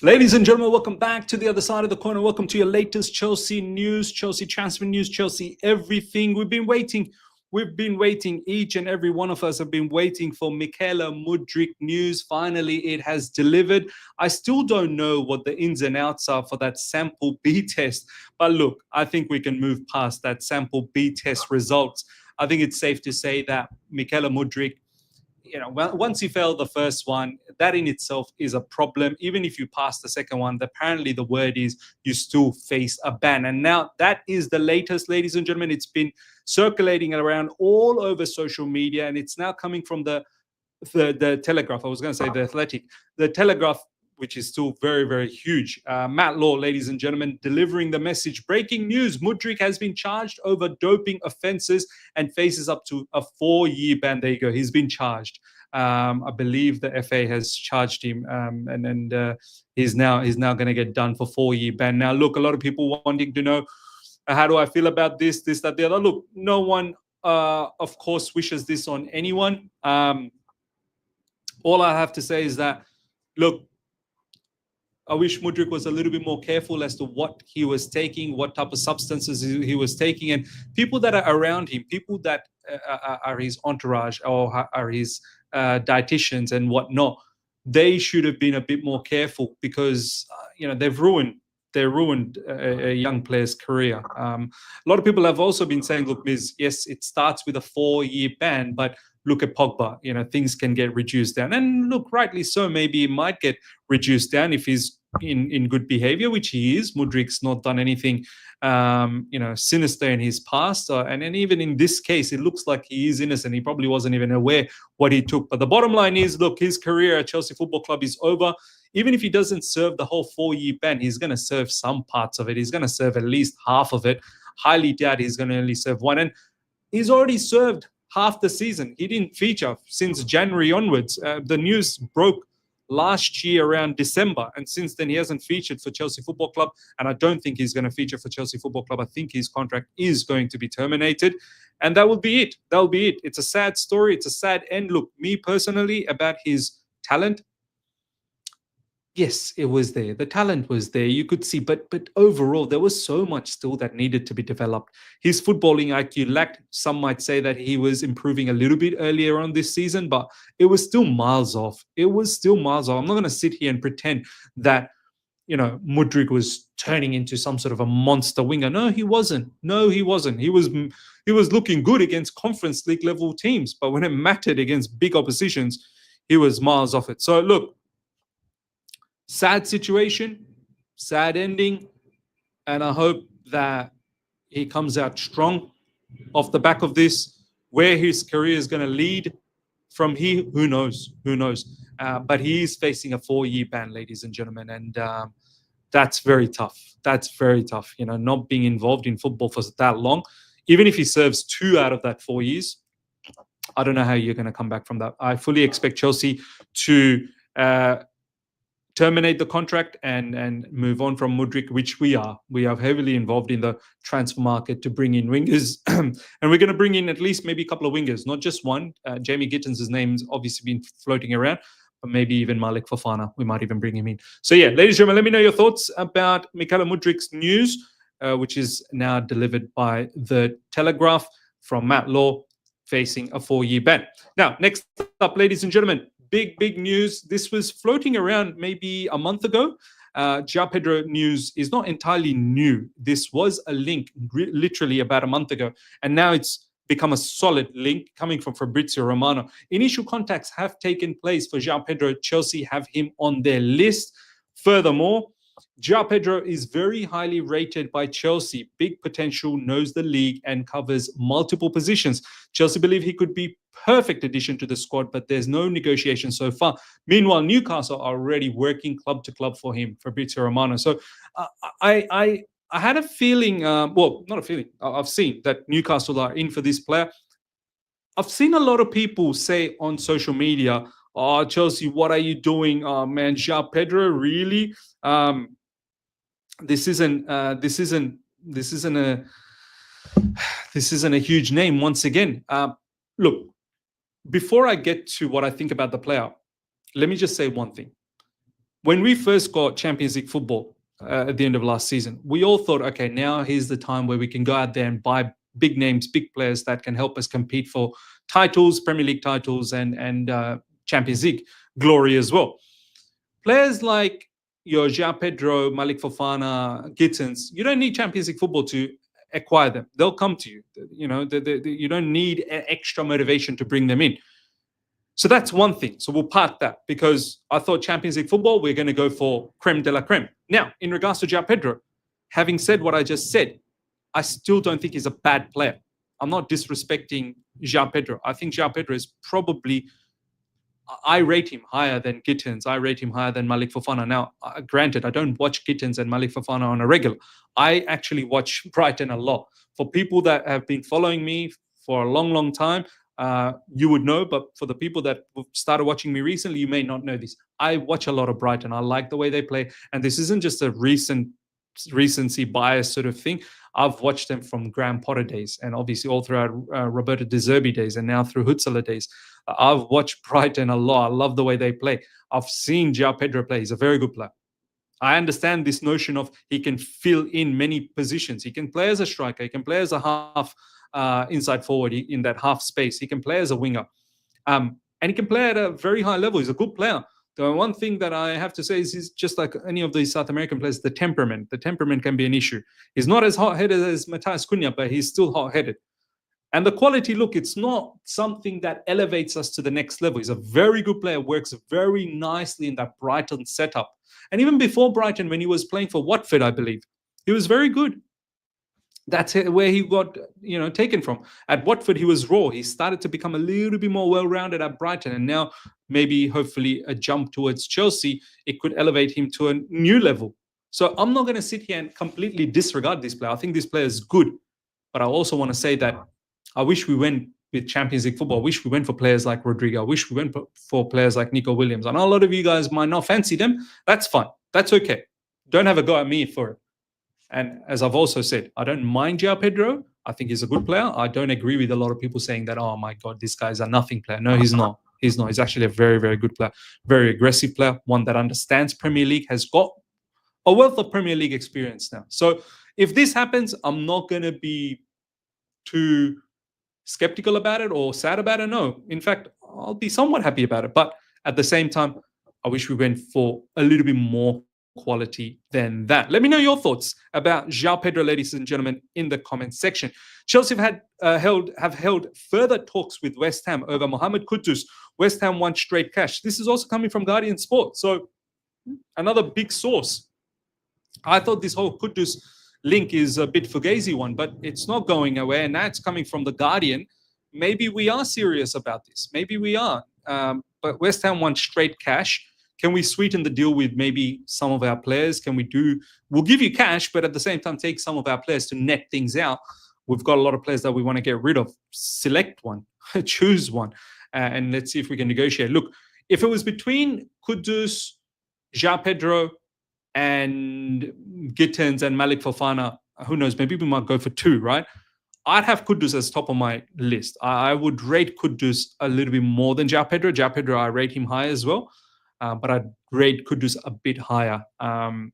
Ladies and gentlemen, welcome back to the other side of the corner. Welcome to your latest Chelsea news, Chelsea transfer news, Chelsea everything. We've been waiting. Each and every one of us have been waiting for Michaela Mudryk news. Finally, it has delivered. I still don't know what the ins and outs are for that sample B test. But look, I think we can move past that sample B test results. I think it's safe to say that Michaela Mudryk, once you fail the first one, that in itself is a problem. Even if you pass the second one, apparently the word is you still face a ban. And now that is the latest, ladies and gentlemen. It's been circulating around all over social media, and it's now coming from the Telegraph. I was going to say the Athletic. The Telegraph, which is still very, very huge. Matt Law, ladies and gentlemen, delivering the message. Breaking news. Mudryk has been charged over doping offences and faces up to a 4-year ban. There you go. He's been charged. I believe the FA has charged him, and he's now going to get done for 4-year ban. Now, look, a lot of people wanting to know, how do I feel about this, that, the other. Look, no one, of course, wishes this on anyone. All I have to say is that, look, I wish Mudryk was a little bit more careful as to what he was taking, what type of substances he was taking, and people that are around him, people that are his entourage or are his dietitians and whatnot, they should have been a bit more careful because they've ruined a young player's career. A lot of people have also been saying, look, Miz, yes, it starts with a 4-year ban, but look at Pogba, things can get reduced down. And look, rightly so, maybe it might get reduced down if he's in good behavior, which he is. Mudryk's not done anything, sinister in his past. And even in this case, it looks like he is innocent. He probably wasn't even aware what he took. But the bottom line is, look, his career at Chelsea Football Club is over. Even if he doesn't serve the whole 4-year ban, he's going to serve some parts of it. He's going to serve at least half of it. Highly doubt he's going to only serve one. And he's already served half the season. He didn't feature since January onwards. The news broke last year around December, and since then he hasn't featured for Chelsea Football Club, and I don't think he's going to feature for Chelsea Football Club. I think his contract is going to be terminated, and that will be it. That will be it. It's a sad story. It's a sad end. Look, me personally, about his talent, yes, it was there. The talent was there. You could see, but overall, there was so much still that needed to be developed. His footballing IQ lacked. Some might say that he was improving a little bit earlier on this season, but it was still miles off. It was still miles off. I'm not going to sit here and pretend that, Mudryk was turning into some sort of a monster winger. No, he wasn't. He was looking good against Conference League level teams, but when it mattered against big oppositions, he was miles off it. So look, sad situation, sad ending, and I hope that he comes out strong off the back of this. Where his career is going to lead from here, who knows? But he is facing a 4-year ban, ladies and gentlemen, and that's very tough. That's very tough, not being involved in football for that long. Even if he serves 2 out of that 4 years, I don't know how you're going to come back from that. I fully expect Chelsea to terminate the contract and move on from Mudryk, which we are. We are heavily involved in the transfer market to bring in wingers. And we're going to bring in at least maybe a couple of wingers, not just one. Jamie Gittins' name's obviously been floating around, but maybe even Malik Fofana. We might even bring him in. So yeah, ladies and gentlemen, let me know your thoughts about Michaela Mudryk's news, which is now delivered by the Telegraph from Matt Law, facing a 4-year ban. Now, next up, ladies and gentlemen, big news. This was floating around maybe a month ago. Joao Pedro news is not entirely new. This was a link literally about a month ago, and now it's become a solid link coming from Fabrizio Romano. Initial contacts have taken place for Joao Pedro. Chelsea have him on their list. Furthermore, Joao Pedro is very highly rated by Chelsea. Big potential, knows the league, and covers multiple positions. Chelsea believe he could be perfect addition to the squad, but there's no negotiation so far. Meanwhile, Newcastle are already working club to club for him, Fabrizio Romano. So I had a feeling, well, not a feeling, I've seen that Newcastle are in for this player. I've seen a lot of people say on social media, "Oh, Chelsea, what are you doing? Oh man, Joao Pedro, really? This isn't a huge name once again." Look, before I get to what I think about the player, let me just say one thing. When we first got Champions League football at the end of last season, we all thought, okay, now here's the time where we can go out there and buy big names, big players that can help us compete for titles, Premier League titles, and Champions League glory as well. Players like your Joao Pedro, Malik Fofana, Gittins, you don't need Champions League football to acquire them. They'll come to you. You know, you don't need extra motivation to bring them in. So that's one thing. So we'll park that, because I thought Champions League football, we're going to go for creme de la creme. Now, in regards to Joao Pedro, having said what I just said, I still don't think he's a bad player. I'm not disrespecting Joao Pedro. I think Joao Pedro is probably, I rate him higher than Gittins. I rate him higher than Malik Fofana. Now, granted, I don't watch Gittins and Malik Fofana on a regular. I actually watch Brighton a lot. For people that have been following me for a long, long time, you would know, but for the people that started watching me recently, you may not know this. I watch a lot of Brighton. I like the way they play, and this isn't just a recency bias sort of thing. I've watched them from Graham Potter days, and obviously all throughout Roberto De Zerbi days, and now through Hutzler days. I've watched Brighton a lot. I love the way they play. I've seen Joao Pedro play. He's a very good player. I understand this notion of he can fill in many positions. He can play as a striker. He can play as a half inside forward in that half space. He can play as a winger. And he can play at a very high level. He's a good player. The one thing that I have to say is he's just like any of these South American players, the temperament. The temperament can be an issue. He's not as hot-headed as Matthias Cunha, but he's still hot-headed. And the quality, look, it's not something that elevates us to the next level. He's a very good player, works very nicely in that Brighton setup. And even before Brighton, when he was playing for Watford, I believe, he was very good. That's where he got, taken from. At Watford, he was raw. He started to become a little bit more well-rounded at Brighton. And now maybe, hopefully, a jump towards Chelsea, it could elevate him to a new level. So I'm not going to sit here and completely disregard this player. I think this player is good. But I also want to say that I wish we went with Champions League football. I wish we went for players like Rodrigo. I wish we went for players like Nico Williams. I know a lot of you guys might not fancy them. That's fine. That's okay. Don't have a go at me for it. And as I've also said, I don't mind Joao Pedro. I think he's a good player. I don't agree with a lot of people saying that, oh my God, this guy's a nothing player. No, he's not. He's not. He's actually a very, very good player. Very aggressive player. One that understands Premier League, has got a wealth of Premier League experience now. So if this happens, I'm not going to be too skeptical about it or sad about it. No. In fact, I'll be somewhat happy about it. But at the same time, I wish we went for a little bit more quality than that. Let me know your thoughts about Joao Pedro, ladies and gentlemen, in the comments section. Chelsea have held further talks with West Ham over Mohamed Kudus. West Ham want straight cash. This is also coming from Guardian Sport, so another big source. I thought this whole Kudus link is a bit fugazi one, but it's not going away, and that's coming from the Guardian. Maybe we are serious about this. Maybe we are. But West Ham want straight cash. Can we sweeten the deal with maybe some of our players? We'll give you cash, but at the same time, take some of our players to net things out. We've got a lot of players that we want to get rid of. Select one, choose one, and let's see if we can negotiate. Look, if it was between Kudus, Joao Pedro, and Gittins and Malik Fofana, who knows, maybe we might go for two, right? I'd have Kudus as top of my list. I would rate Kudus a little bit more than Joao Pedro. Joao Pedro, I rate him high as well. But I'd rate Kudus a bit higher.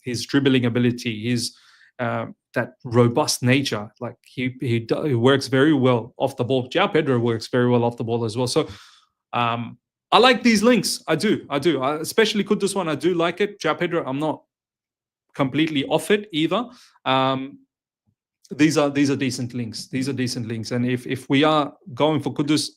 His dribbling ability, his that robust nature, like he works very well off the ball. Joao Pedro works very well off the ball as well. So I like these links. I do. Especially Kudus one. I do like it. Joao Pedro, I'm not completely off it either. These are decent links. These are decent links. And if we are going for Kudus,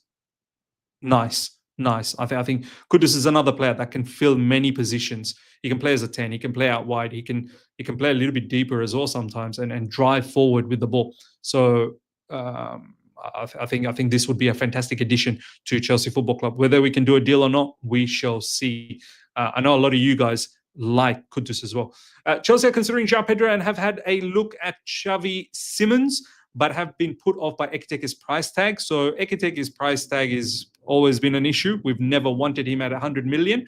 nice. I think Kudus is another player that can fill many positions. He can play as a 10. He can play out wide. He can play a little bit deeper as well sometimes and drive forward with the ball. So I think this would be a fantastic addition to Chelsea Football Club. Whether we can do a deal or not, we shall see. I know a lot of you guys like Kudus as well. Chelsea are considering Joao Pedro and have had a look at Xavi Simons, but have been put off by Ekiteke's price tag. So Ekiteke's price tag is always been an issue. We've never wanted him at 100 million.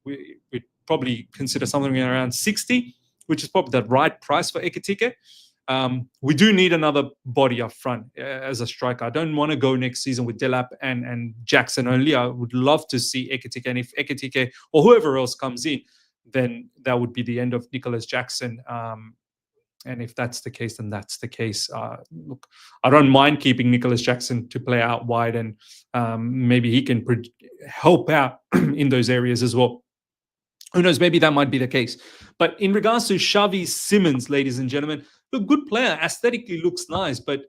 We'd probably consider something around 60, which is probably the right price for Ekitike. We do need another body up front as a striker. I don't want to go next season with Delap and Jackson only. I would love to see Ekitike, and if Ekitike or whoever else comes in, then that would be the end of Nicholas Jackson. And if that's the case, then that's the case. Look, I don't mind keeping Nicholas Jackson to play out wide, and maybe he can help out in those areas as well. Who knows? Maybe that might be the case. But in regards to Xavi Simons, ladies and gentlemen, look, good player. Aesthetically looks nice, but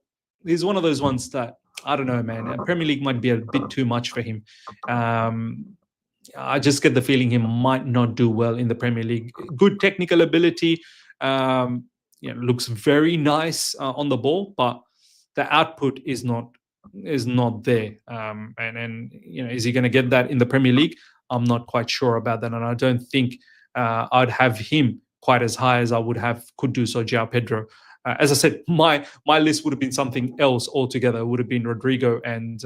he's one of those ones that, I don't know, man. Premier League might be a bit too much for him. I just get the feeling he might not do well in the Premier League. Good technical ability. Looks very nice on the ball, but the output is not there. And is he going to get that in the Premier League? I'm not quite sure about that, and I don't think I'd have him quite as high as I would have Kudus or Joao Pedro. As I said, my list would have been something else altogether. It would have been Rodrigo and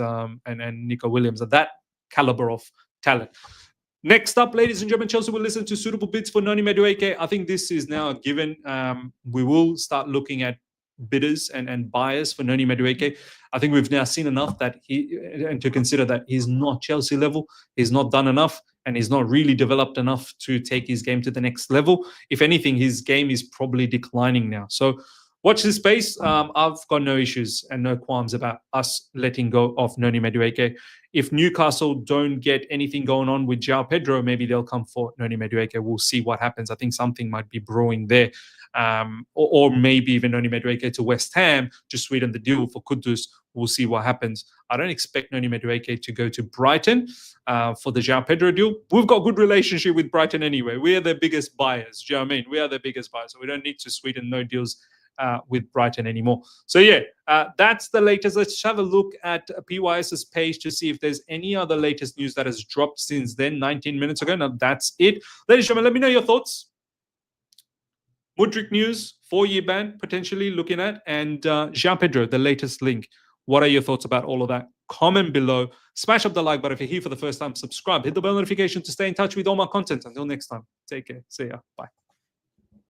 Nico Williams, at that caliber of talent. Next up, ladies and gentlemen, Chelsea will listen to suitable bids for Noni Madueke. I think this is now a given. We will start looking at bidders and buyers for Noni Madueke. I think we've now seen enough and to consider that he's not Chelsea level, he's not done enough, and he's not really developed enough to take his game to the next level. If anything, his game is probably declining now. So watch this space. I've got no issues and no qualms about us letting go of Noni Madueke. If Newcastle don't get anything going on with Joao Pedro, maybe they'll come for Noni Madueke. We'll see what happens. I think something might be brewing there. Or maybe even Noni Madueke to West Ham to sweeten the deal for Kudus. We'll see what happens. I don't expect Noni Madueke to go to Brighton for the Joao Pedro deal. We've got a good relationship with Brighton anyway. We are their biggest buyers. Do you know what I mean? We are their biggest buyers. So we don't need to sweeten no deals with Brighton anymore. So yeah, that's the latest. Let's have a look at PYS's page to see if there's any other latest news that has dropped since then, 19 minutes ago. Now that's it. Ladies and gentlemen, let me know your thoughts. Mudryk news, 4-year ban potentially looking at, and Joao Pedro, the latest link. What are your thoughts about all of that? Comment below. Smash up the like button if you're here for the first time. Subscribe. Hit the bell notification to stay in touch with all my content. Until next time, take care. See ya. Bye.